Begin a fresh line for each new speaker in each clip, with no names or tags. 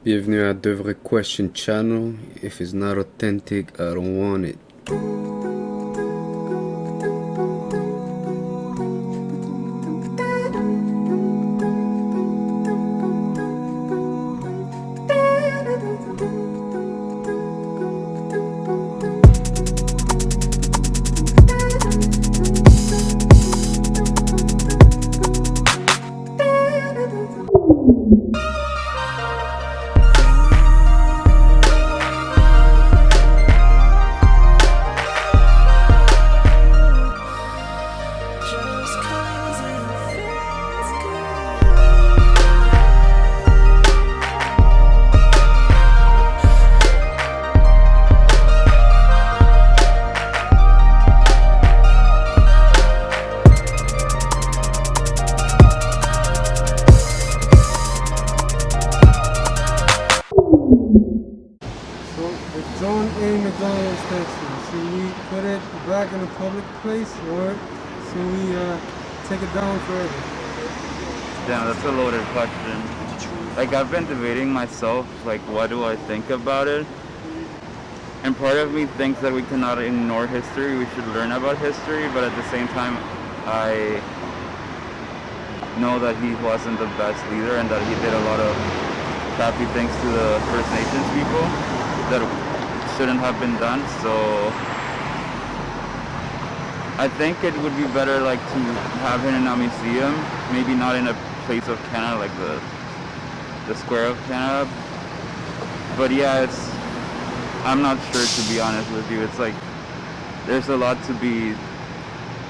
Bienvenue à The Vrai Question Channel. If it's not authentic, I don't want it.
So the John A. McDonald statue, should we put it back in a public place or should we take it down forever?
Damn, that's a loaded question. Like, I've been debating myself, like, what do I think about it? And part of me thinks that we cannot ignore history, we should learn about history, but at the same time, I know that he wasn't the best leader and that he did a lot of crappy things to the First Nations people that shouldn't have been done, so I think it would be better, like, to have it in a museum, maybe not in a place of Canada, like the square of Canada. But yeah, I'm not sure, to be honest with you. It's like, there's a lot to be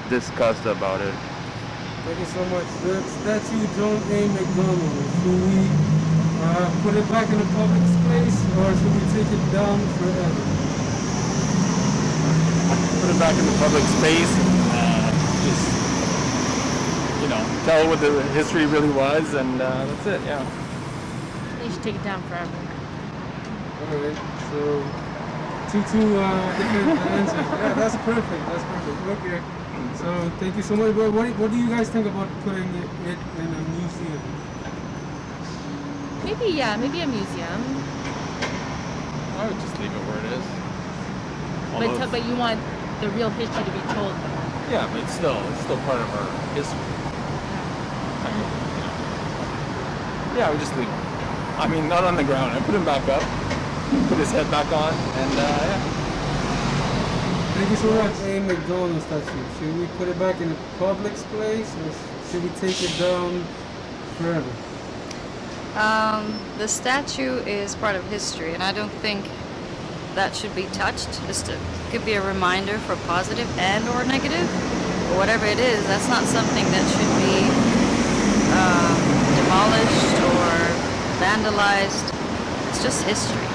discussed about it.
Thank you so much. The statue John A. McDonald, should we put it back in a public place or should we take it down forever?
Put it back in the public space and just, tell what the history really was, and that's it, yeah.
You should take it down forever.
Alright, so two different answers. Yeah, that's perfect. That's perfect. Okay. So thank you so much. But what do you guys think about putting it in a museum?
Maybe a museum.
I would just leave it where it is. Although,
But you want the real history to be told.
yeah, but it's still part of our history. I mean, yeah, I would just leave him. I mean, not on the ground. I put him back up, put his head back on, and yeah.
Thank you so much. A McDonald statue. Should we put it back in a public place or should we take it down forever?
The statue is part of history, and I don't think that should be touched. Just it could be a reminder for positive and or negative, or whatever it is. That's not something that should be demolished or vandalized. It's just history.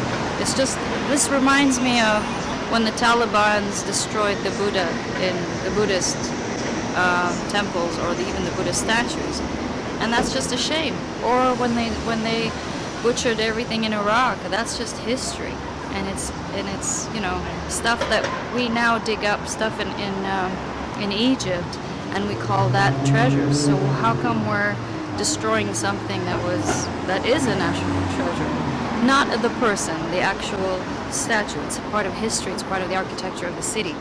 This reminds me of when the Taliban destroyed the Buddha in the Buddhist temples or even the Buddhist statues. And that's just a shame. Or when they butchered everything in Iraq, that's just history. And it's stuff that we now dig up, stuff in Egypt, and we call that treasures. So how come we're destroying something that is a national treasure? Not the person, the actual statue. It's a part of history. It's part of the architecture of the city.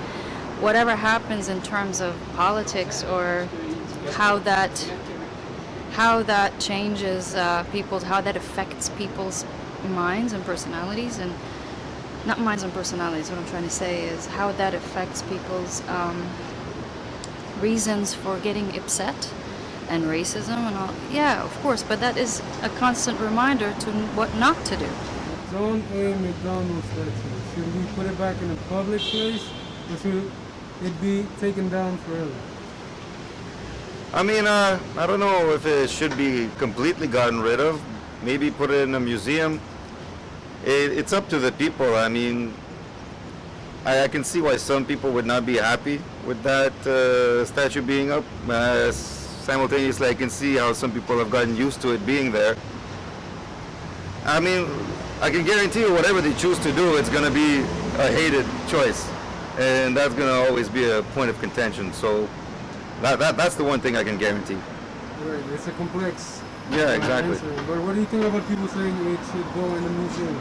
Whatever happens in terms of politics or how that changes how that affects people's minds and personalities, and not minds and personalities, what I'm trying to say is how that affects people's reasons for getting upset and racism and all. Yeah, of course, but that is a constant reminder to what not to do.
John A. McDonald statue. Should we put it back in a public place or should it be taken down forever?
I mean, I don't know if it should be completely gotten rid of. Maybe put it in a museum. It's up to the people. I mean, I can see why some people would not be happy with that statue being up. Simultaneously, I can see how some people have gotten used to it being there. I mean, I can guarantee you whatever they choose to do, it's going to be a hated choice. And that's going to always be a point of contention. So that's the one thing I can guarantee.
Right, it's a complex
Yeah, exactly.
But what do you think about people saying it should go in a museum?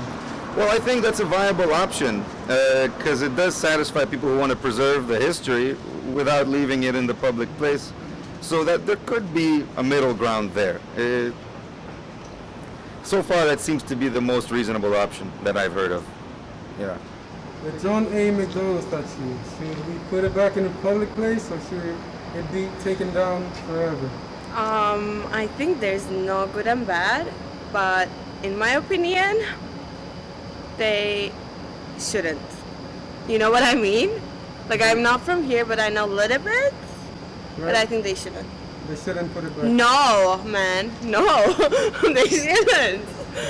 Well, I think that's a viable option because it does satisfy people who want to preserve the history without leaving it in the public place. So that there could be a middle ground there. So far, that seems to be the most reasonable option that I've heard of. Yeah.
The John A. McDonald statue, should we put it back in a public place or should it be taken down forever?
I think there's no good and bad, but in my opinion, they shouldn't. You know what I mean? Like, I'm not from here, but I know a little bit, but I think they shouldn't.
They shouldn't put it back.
No, man, no, they shouldn't.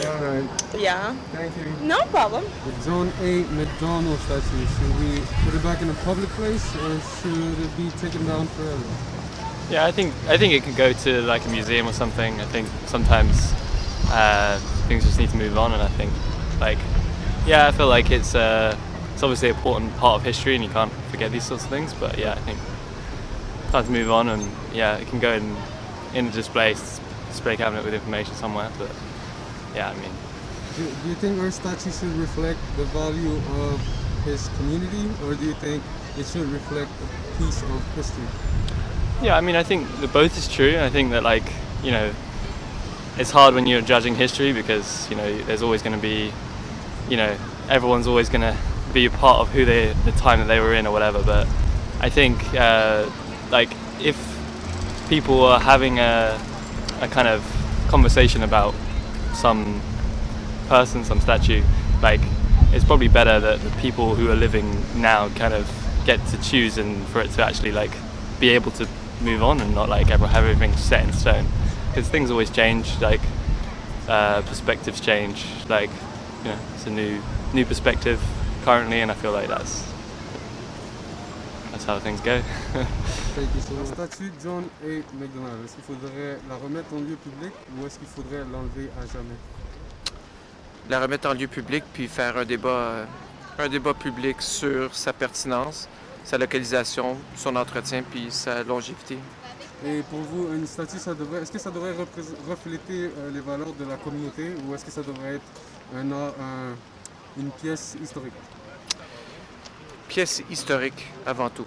All right.
Yeah,
Thank you.
no problem.
The John A. McDonald statue, should we put it back in a public place or should it be taken down forever?
Yeah, I think it could go to like a museum or something. I think sometimes things just need to move on, and I think I feel like it's obviously an important part of history, and you can't forget these sorts of things. But yeah, I think it's time to move on, and yeah, it can go in a display cabinet with information somewhere. But yeah, I mean,
Do you think our statue should reflect the value of his community, or do you think it should reflect a piece of history?
yeah, I mean, I think that both is true. I think that it's hard when you're judging history because there's always going to be, everyone's always going to be a part of the time that they were in or whatever. But I think if people are having a kind of conversation about some person, some statue, it's probably better that the people who are living now kind of get to choose, and for it to actually be able to move on and not have everything set in stone, because things always change, perspectives change, it's a new perspective currently, and I feel like that's how things go.
Thank you so much. La statue de John A. McDonald, est-ce qu'il faudrait la remettre en lieu public ou est-ce qu'il faudrait l'enlever à jamais?
La remettre en lieu public puis faire un débat public sur sa pertinence, sa localisation, son entretien puis sa longévité.
Et pour vous, une statue, est-ce que ça devrait refléter les valeurs de la communauté ou est-ce que ça devrait être une pièce historique?
Pièce historique avant tout.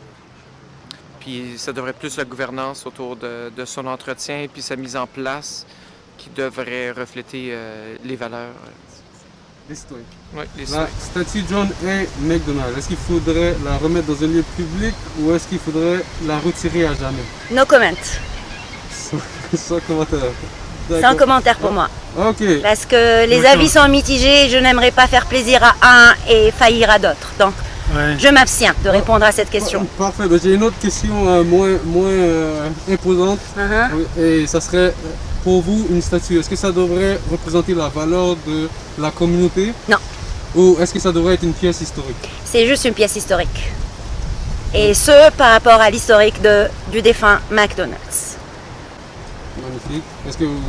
Puis ça devrait être plus la gouvernance autour de son entretien puis sa mise en place qui devrait refléter les valeurs.
Historique.
Oui, les
La statue John A. McDonald, est-ce qu'il faudrait la remettre dans un lieu public ou est-ce qu'il faudrait la retirer à jamais?
No comment.
Sans commentaire.
Sans commentaire pour moi.
Ok.
Parce que les avis sont mitigés et je n'aimerais pas faire plaisir à un et faillir à d'autres. Donc, je m'abstiens de répondre à cette question.
Parfait. Ben, j'ai une autre question moins imposante. Et ça serait, pour vous, une statue, est-ce que ça devrait représenter la valeur de la communauté?
Non.
Ou est-ce que ça devrait être une pièce historique?
C'est juste une pièce historique. Et ce, par rapport à l'historique du défunt McDonald's.
Magnifique. Est-ce que vous...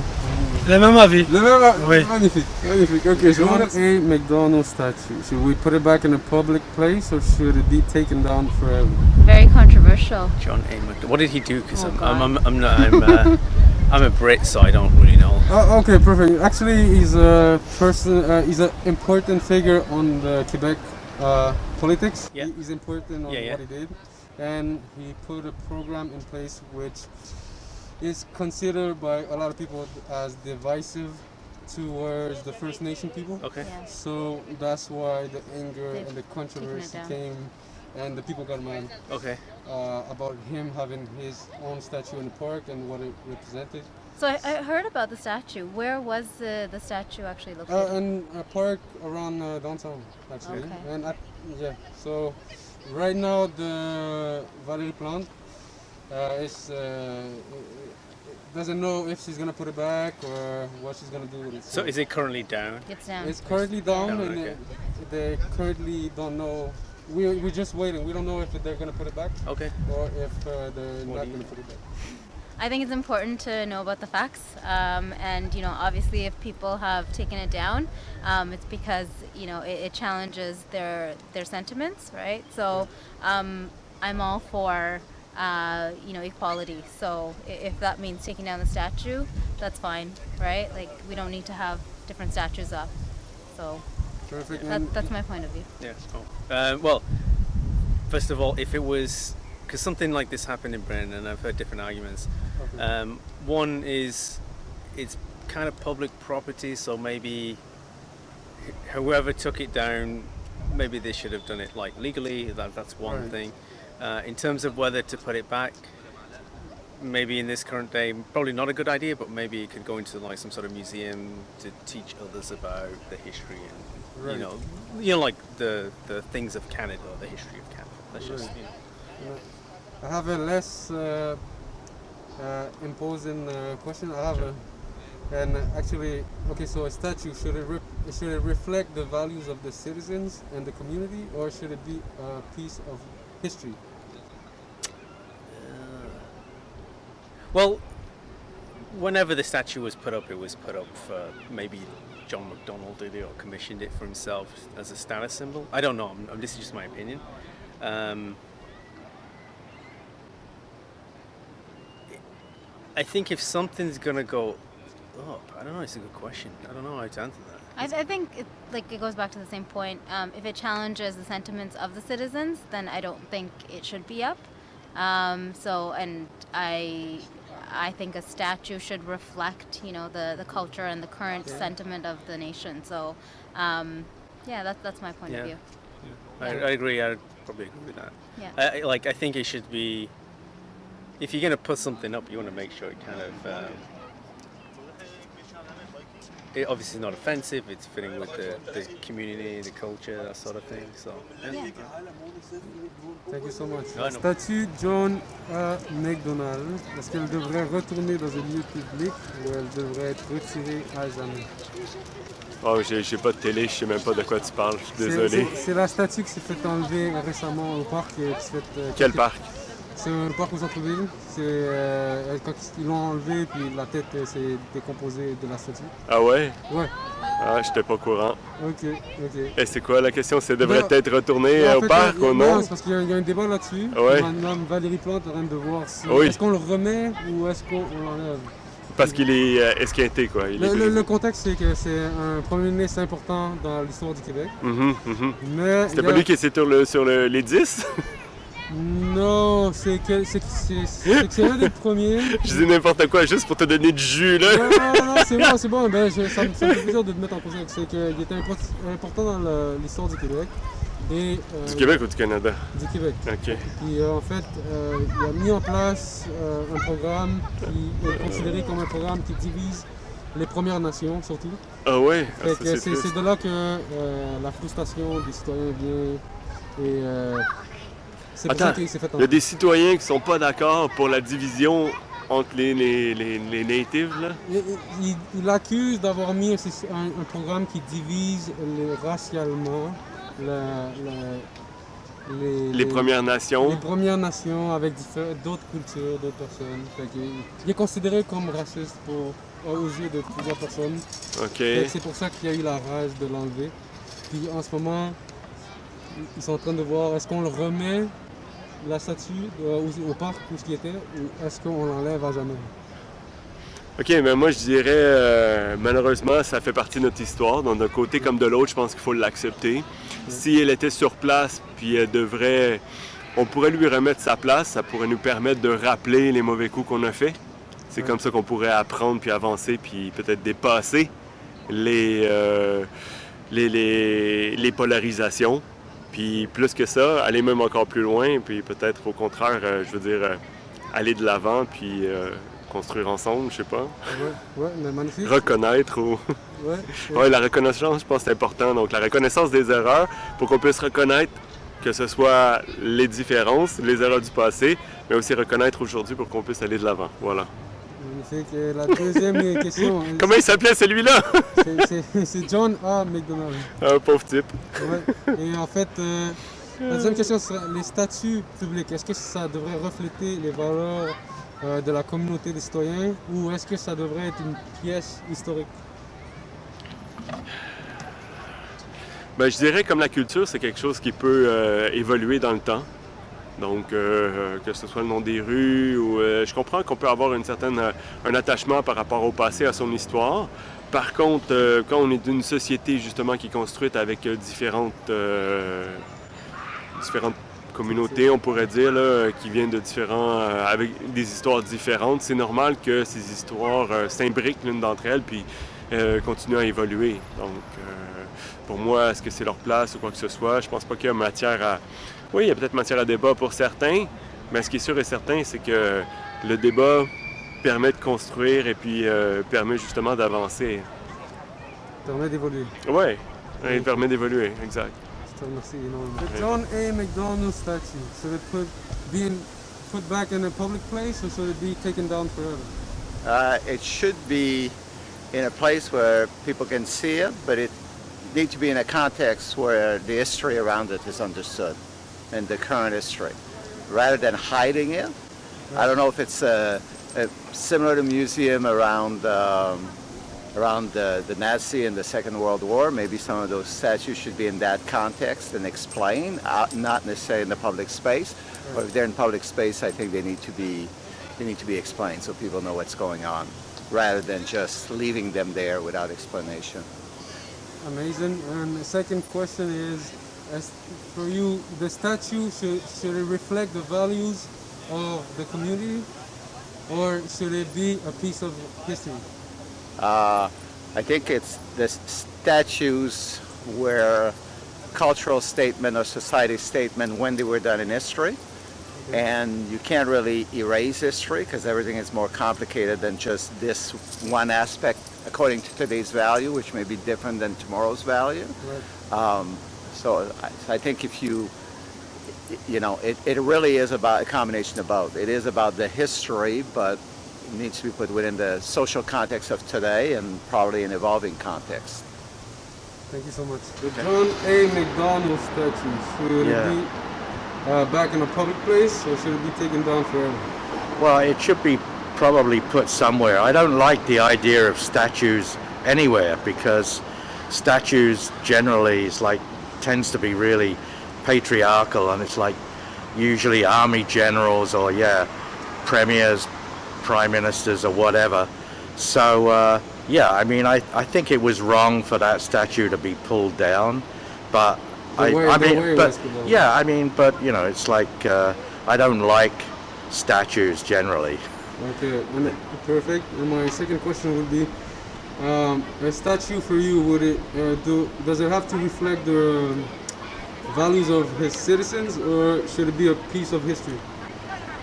Le même avis.
Le même avis.
Oui.
Magnifique. Magnifique. Okay, John A. McDonald statue. Should we put it back in a public place or should it be taken down forever?
Very controversial.
John A. McDonald. What did he do? Because
I'm a Brit, so I don't really know.
Okay, perfect. Actually, he's a person. He's an important figure on the Quebec politics.
Yeah.
He's important on what he did, and he put a program in place which is considered by a lot of people as divisive towards the First Nation people.
Okay.
Yeah.
So that's why the anger
They've
and the controversy
taken it
came, and the people got mad.
Okay.
About him having his own statue in the park and what it represented.
So I heard about the statue. Where was the statue actually located?
In a park around downtown, actually.
Okay.
And so right now the Valérie Plante doesn't know if she's gonna put it back or what she's gonna do with it.
So is it currently down?
It's down.
It's currently down, and
okay.
they currently don't know. We're just waiting. We don't know if they're gonna put it back
Okay.
or if they're not gonna put it back.
I think it's important to know about the facts, and obviously, if people have taken it down, it's because it challenges their sentiments, right? So I'm all for equality. So if that means taking down the statue, that's fine, right? Like, we don't need to have different statues up. So that's my point of view.
Yeah. Well, first of all, if it was, because something like this happened in Britain, and I've heard different arguments.
Okay.
One is it's kind of public property, so maybe whoever took it down, maybe they should have done it like legally. That's one thing. In terms of whether to put it back, maybe in this current day, probably not a good idea, but maybe it could go into like some sort of museum to teach others about the history and like the things of Canada, or the history of Canada. That's just
I have a less imposing question. I have so a statue, should it reflect the values of the citizens and the community, or should it be a piece of history?
Well, whenever the statue was put up, it was put up for maybe John MacDonald did it or commissioned it for himself as a status symbol. I don't know. This is just my opinion. I think if something's gonna go up, I don't know. It's a good question. I don't know how to answer that.
I think it goes back to the same point. If it challenges the sentiments of the citizens, then I don't think it should be up. I think a statue should reflect, the culture and the current sentiment of the nation. So, that's my point of view.
Yeah. I agree. I probably agree with that.
Yeah.
I think it should be. If you're gonna put something up, you want to make sure it kind of. It obviously is not offensive. It's fitting with the community, the culture, that sort of thing. So. Yeah.
Thank you so much.
No.
Statue John A. Macdonald, est-ce qu'elle devrait retourner dans un lieu public ou elle devrait être retirée à jamais?
Oh, j'ai pas de télé, je sais même pas de quoi tu parles, je suis désolé.
C'est la statue qui s'est fait enlever récemment au parc.
Quel parc?
C'est un parc au centre-ville. Quand ils l'ont enlevé, puis la tête s'est décomposée de la statue.
Ah ouais?
Ouais.
Ah, j'étais pas au courant.
Ok.
Et c'est quoi la question? Ça devrait être retourné au parc ou non?
Non, c'est parce qu'il y a un débat là-dessus.
Ouais.
Madame Valérie Plante est en train de voir si est-ce qu'on le remet ou est-ce qu'on l'enlève.
Parce qu'il est esquinté, quoi.
Le contexte, c'est que c'est un premier ministre important dans l'histoire du Québec. Mais
c'était pas lui qui était sur les 10?
Non, c'est un des premiers.
Je dis n'importe quoi juste pour te donner du jus, là.
Non, c'est bon. Ben, ça me fait plaisir de te mettre en contexte. C'est qu'il était important dans l'histoire du Québec.
Du Québec ou du Canada?
Du Québec.
OK.
Puis en fait, il a mis en place un programme qui est considéré comme un programme qui divise les Premières Nations, surtout.
Ah ouais?
C'est de là que la frustration des citoyens vient. Et
attends, il y a des citoyens qui sont pas d'accord pour la division entre les natives, là?
Il accuse d'avoir mis un programme qui divise racialement
les Premières Nations.
Les Premières Nations avec d'autres cultures, d'autres personnes. Il est considéré comme raciste aux yeux de plusieurs personnes.
OK.
C'est pour ça qu'il y a eu la rage de l'enlever. Puis en ce moment, ils sont en train de voir est-ce qu'on le remet la statue au parc où ce qui était, ou est-ce qu'on l'enlève à jamais?
OK, mais moi je dirais, malheureusement, ça fait partie de notre histoire. D'un côté comme de l'autre, je pense qu'il faut l'accepter. Si elle était sur place, puis on pourrait lui remettre sa place, ça pourrait nous permettre de rappeler les mauvais coups qu'on a faits. C'est comme ça qu'on pourrait apprendre, puis avancer, puis peut-être dépasser les polarisations. Puis plus que ça, aller même encore plus loin, puis peut-être au contraire, aller de l'avant, puis construire ensemble, je sais pas.
Ouais, mais magnifique.
Reconnaître ou... Ouais, la reconnaissance, je pense que c'est important. Donc la reconnaissance des erreurs, pour qu'on puisse reconnaître que ce soit les différences, les erreurs du passé, mais aussi reconnaître aujourd'hui pour qu'on puisse aller de l'avant. Voilà.
Magnifique. La deuxième question...
Comment il s'appelait celui-là?
C'est John A. Macdonald.
Un pauvre type.
Ouais. Et en fait, la deuxième question serait les statuts publics. Est-ce que ça devrait refléter les valeurs de la communauté des citoyens ou est-ce que ça devrait être une pièce historique? Ben,
je dirais comme la culture, c'est quelque chose qui peut évoluer dans le temps. Donc, que ce soit le nom des rues ou... je comprends qu'on peut avoir un attachement par rapport au passé, à son histoire. Par contre, quand on est d'une société justement qui est construite avec différentes communautés, on pourrait dire, là, qui viennent de différents... avec des histoires différentes, c'est normal que ces histoires s'imbriquent l'une d'entre elles puis continuent à évoluer. Donc, pour moi, est-ce que c'est leur place ou quoi que ce soit? Je pense pas qu'il y a matière à... Oui, il y a peut-être matière à débat pour certains, mais ce qui est sûr et certain, c'est que le débat permet de construire et puis permet justement d'avancer.
Permet d'évoluer.
Oui, il permet d'évoluer, exact.
Je te remercie énormément. The John A. McDonald statue, should it be put back in a public place or should it be taken down forever?
It should be in a place where people can see it, but it needs to be in a context where the history around it is understood and the current history, rather than hiding it. I don't know if it's similar to museum around the Nazi and the Second World War. Maybe some of those statues should be in that context and explain, not necessarily in the public space. But if they're in public space, I think they need to be explained so people know what's going on, rather than just leaving them there without explanation.
Amazing. And the second question is, as for you, the statue, should it reflect the values of the community or should it be a piece of history?
I think it's the statues were cultural statement or society statement when they were done in history. Okay. And you can't really erase history because everything is more complicated than just this one aspect according to today's value, which may be different than tomorrow's value. Right. So I think if you know, it really is about a combination of both. It is about the history, but it needs to be put within the social context of today and probably an evolving context.
Thank you so much. The John A. McDonald statue, should it be back in a public place or should it be taken down forever?
Well, it should be probably put somewhere. I don't like the idea of statues anywhere because statues generally tends to be really patriarchal, and it's like usually army generals or premiers, prime ministers or whatever. So I mean I think it was wrong for that statue to be pulled down, but but you know, it's like I don't like statues generally.
Okay, perfect. And my second question would be, a statue for you, does it have to reflect the values of his citizens or should it be a piece of history?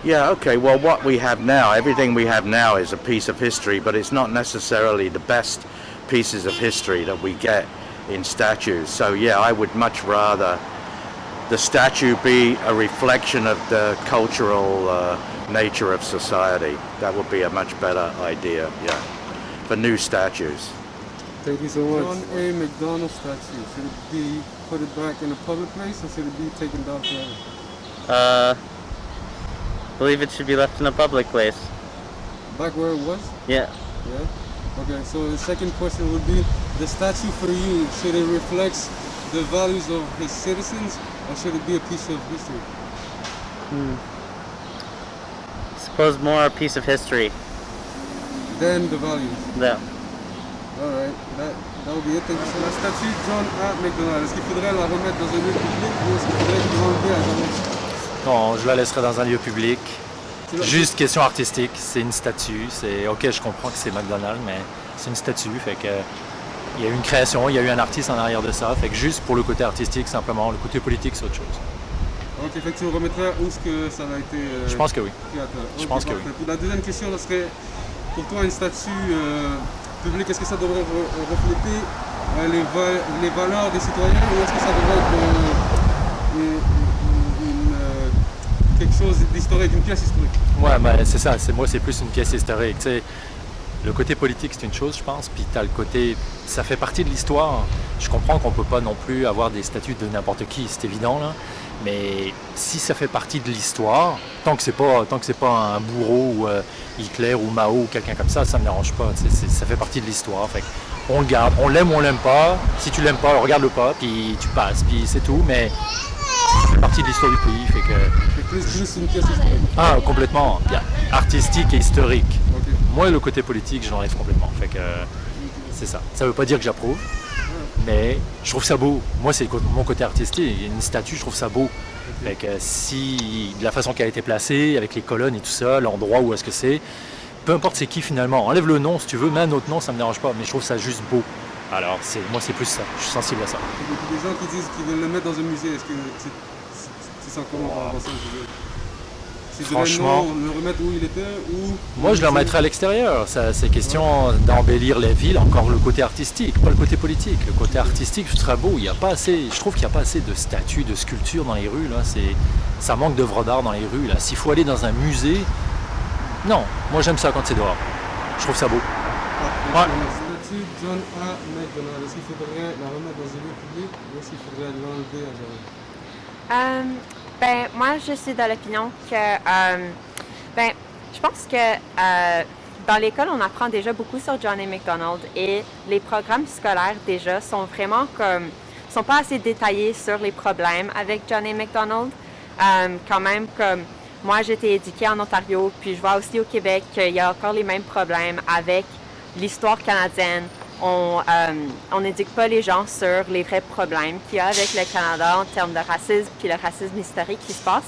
Yeah, okay, well what we have now, everything we have now is a piece of history, but it's not necessarily the best pieces of history that we get in statues. So yeah, I would much rather the statue be a reflection of the cultural nature of society. That would be a much better idea, for new statues.
Thank you so much. John A. McDonald statue, should it be put it back in a public place or should it be taken down forever?
I believe it should be left in a public place.
Back where it was?
Yeah.
Yeah? Okay, so the second question would be, the statue for you, should it reflect the values of his citizens or should it be a piece of history?
I suppose more a piece of history.
Then the values?
Yeah.
Alright, that would be it. Thank you so much. La statue John A. McDonald, est-ce qu'il faudrait la remettre dans un lieu public ou est-ce qu'il faudrait l'enlever à jamais?
Non, je la laisserai dans un lieu public. Juste question artistique, c'est une statue. C'est ok, je comprends que c'est McDonald's, mais c'est une statue. Fait que il y a eu une création, il y a eu un artiste en arrière de ça. Fait que juste pour le côté artistique, simplement, le côté politique, c'est autre chose.
Ok, fait que tu le remettrais où est-ce que ça a été.
Je pense que oui. Je pense que oui.
Puis la deuxième question, là, serait pour toi une statue publique, est-ce que ça devrait refléter les valeurs des citoyens ou est-ce que ça devrait être quelque chose d'historique, une pièce historique?
Ouais, ben, c'est ça, c'est plus une pièce historique. Tu sais, le côté politique, c'est une chose, je pense, puis tu as le côté, ça fait partie de l'histoire. Je comprends qu'on peut pas non plus avoir des statues de n'importe qui, c'est évident, là. Mais si ça fait partie de l'histoire, tant que c'est pas un bourreau ou Hitler ou Mao ou quelqu'un comme ça me dérange pas. Ça fait partie de l'histoire. Fait on le garde, on l'aime ou on l'aime pas. Si tu l'aimes pas, regarde-le pas, puis tu passes, puis c'est tout. Mais ça fait partie de l'histoire du pays. Fait que
plus une pièce historique.
Ah, complètement. Il y a artistique et historique. Moi, le côté politique, j'enlève complètement. Fait que c'est ça. Ça veut pas dire que j'approuve, mais je trouve ça beau. Moi, c'est mon côté artistique. Une statue, je trouve ça beau. Fait que si de la façon qu'elle a été placée, avec les colonnes et tout ça, l'endroit où est-ce que c'est, peu importe c'est qui finalement. Enlève le nom si tu veux, mais un autre nom, ça me dérange pas. Mais je trouve ça juste beau. Alors, moi, c'est plus ça. Je suis sensible à ça.
Il y a des gens qui disent qu'ils veulent le mettre dans un musée. Est-ce que tu sens comment par rapport à ça? Si
Franchement,
le remettre où il était ou...
Moi, je le remettrais à l'extérieur. C'est question d'embellir les villes, encore le côté artistique, pas le côté politique. Le côté artistique, je trouve beau. Il y a pas assez, je trouve qu'il n'y a pas assez de statues, de sculptures dans les rues. Là. Ça manque d'œuvres d'art dans les rues. Là. S'il faut aller dans un musée, non. Moi, j'aime ça quand c'est dehors. Je trouve ça beau. Ouais.
La statue John A. McDonald, est-ce qu'il faudrait la remettre dans un lieu public ou est-ce qu'il faudrait l'enlever à jamais?
Ben, moi, je suis de l'opinion que, je pense que dans l'école, on apprend déjà beaucoup sur John A. MacDonald et les programmes scolaires déjà sont vraiment sont pas assez détaillés sur les problèmes avec John A. MacDonald. Quand même, comme moi, j'ai été éduquée en Ontario, puis je vois aussi au Québec qu'il y a encore les mêmes problèmes avec l'histoire canadienne. On n'éduque pas les gens sur les vrais problèmes qu'il y a avec le Canada en termes de racisme puis le racisme historique qui se passe.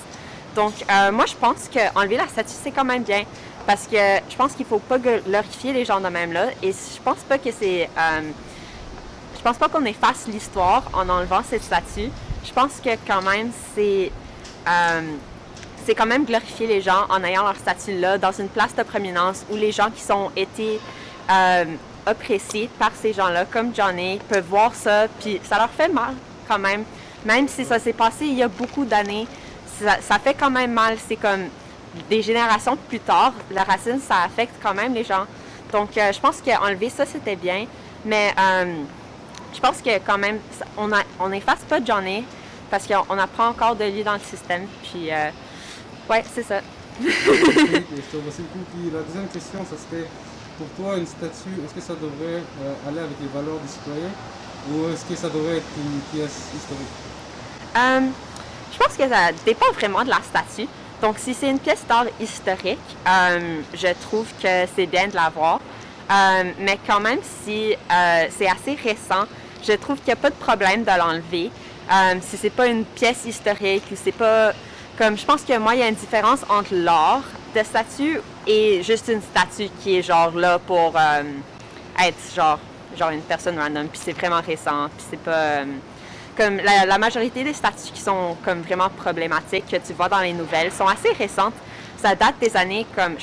Donc, moi, je pense qu'enlever la statue, c'est quand même bien parce que je pense qu'il ne faut pas glorifier les gens de même là et je pense pas que c'est... je pense pas qu'on efface l'histoire en enlevant cette statue. Je pense que quand même, c'est quand même glorifier les gens en ayant leur statue là dans une place de prominence où les gens qui ont été... oppressés par ces gens-là, comme Johnny, peuvent voir ça, puis ça leur fait mal quand même. Même si ça s'est passé il y a beaucoup d'années, ça fait quand même mal. C'est comme des générations plus tard, le racisme, ça affecte quand même les gens. Donc, je pense qu'enlever ça, c'était bien, mais je pense que quand même, on n'efface pas Johnny parce qu'on apprend encore de lui dans le système, puis ouais, c'est ça.
Je te remercie beaucoup. Puis la deuxième question, ça serait pour toi une statue, est-ce que ça devrait aller avec les valeurs du citoyen ou est-ce que ça devrait être une pièce historique?
Je pense que ça dépend vraiment de la statue. Donc si c'est une pièce d'art historique, je trouve que c'est bien de l'avoir. Mais quand même, si c'est assez récent, je trouve qu'il n'y a pas de problème de l'enlever. Si c'est pas une pièce historique ou c'est pas... Comme je pense que moi, il y a une différence entre l'art de statue et juste une statue qui est genre là pour être genre une personne random, puis c'est vraiment récent, puis c'est pas... comme la majorité des statues qui sont comme vraiment problématiques que tu vois dans les nouvelles sont assez récentes. Ça date des années comme...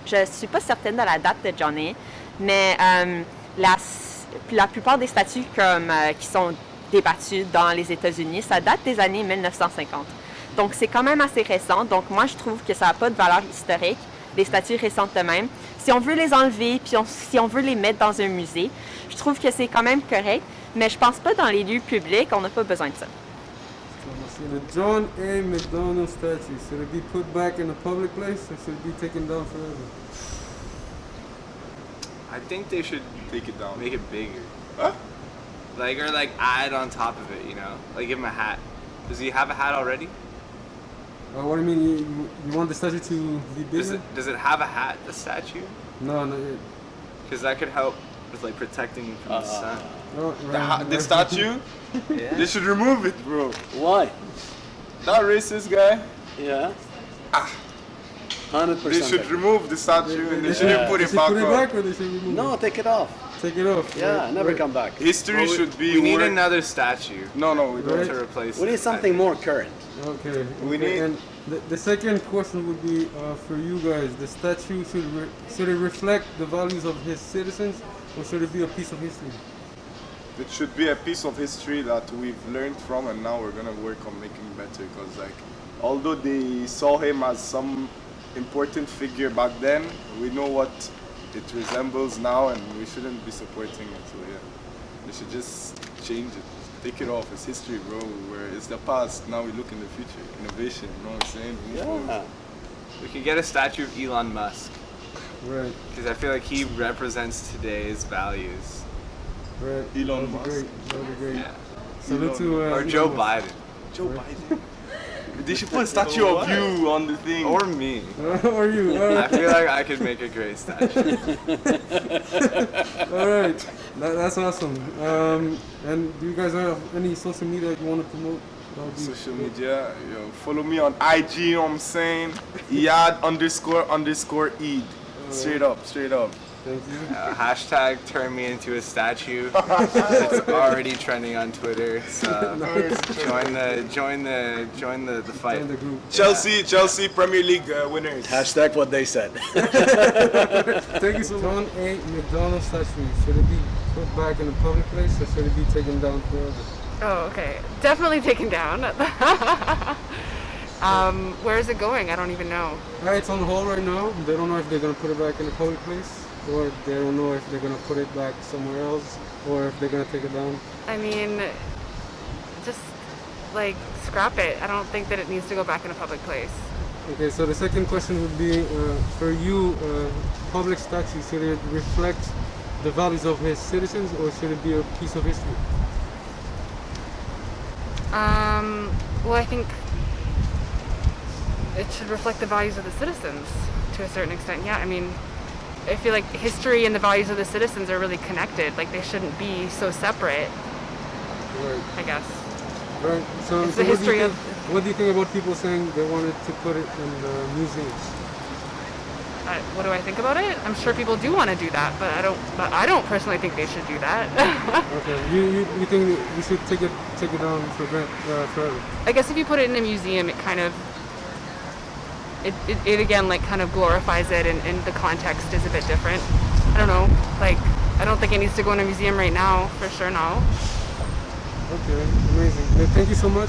Je suis pas certaine de la date de Johnny, mais la plupart des statues comme qui sont débattues dans les États-Unis, ça date des années 1950. Donc, c'est quand même assez récent. Donc, moi, je trouve que ça n'a pas de valeur historique, les statues récentes de même. Si on veut les enlever, puis si on veut les mettre dans un musée, je trouve que c'est quand même correct. Mais je pense pas dans les lieux publics, on n'a pas besoin de ça.
The John A. MacDonald statue, should it be put back in a public place or should it be taken down forever?
I think they should take it down, make it bigger. Huh? Or add on top of it, you know? Like give him a hat. Does he have a hat already?
What do you mean? You want the statue to be bigger?
Does it have a hat, the statue?
No, not yet.
Because that could help with protecting him from the sun.
Oh,
The statue?
Yeah.
They should remove it, bro.
Why?
That racist guy.
Yeah. 100%.
They should remove the statue and they shouldn't put it back up.
Or they should remove
No, take it off.
Take it off.
Yeah, never come back.
History should be. We need another statue. No, we don't to replace.
We need something more current.
Okay.
We need.
And the second question would be for you guys. The statue should it reflect the values of his citizens, or should it be a piece of history?
It should be a piece of history that we've learned from, and now we're gonna work on making it better. Because although they saw him as some important figure back then, we know what it resembles now, and we shouldn't be supporting it. So yeah, we should just change it. Take it off. It's history, bro. It's the past. Now we look in the future. Innovation. You know what I'm saying?
Yeah.
We could get a statue of Elon Musk.
Right.
Because I feel like he represents today's values.
Right.
Elon Musk.
That would be great.
Yeah.
Salute to
or Joe Biden. Joe
Right.
Biden. They should put a statue of you on the thing.
Or me. Or you.
I feel like I could make a great statue.
All right, that's awesome. And do you guys have any social media you want to promote?
Social media, follow me on IG, you know what I'm saying? Iyad__Eid. Straight up.
Thank you.
Hashtag turn me into a statue. It's already trending on Twitter. So join the fight.
Chelsea Premier League winners.
Hashtag what they said.
Thank you so much. John A. McDonald statue, should it be put back in a public place or should it be taken down forever?
Oh, okay. Definitely taken down. Where is it going? I don't even know.
It's on hold right now. They don't know if they're going to put it back in a public place, or they don't know if they're going to put it back somewhere else, or if they're going to take it down.
I mean, just like scrap it. I don't think that it needs to go back in a public place.
Okay, so the second question would be, for you, public statue, should it reflect the values of his citizens, or should it be a piece of history?
Well, I think it should reflect the values of the citizens to a certain extent. Yeah, I mean, I feel like history and the values of the citizens are really connected. Like, they shouldn't be so separate.
Right.
I guess.
Right. So,
it's the history of.
What do you think about people saying they wanted to put it in museums?
What do I think about it? I'm sure people do want to do that, but I don't personally think they should do that.
Okay. You think we should take it down forever?
I guess if you put it in a museum, it kind of it again like kind of glorifies it, and the context is a bit different. I don't know. Like, I don't think it needs to go in a museum right now, for sure. No.
Okay. Amazing. Thank you so much.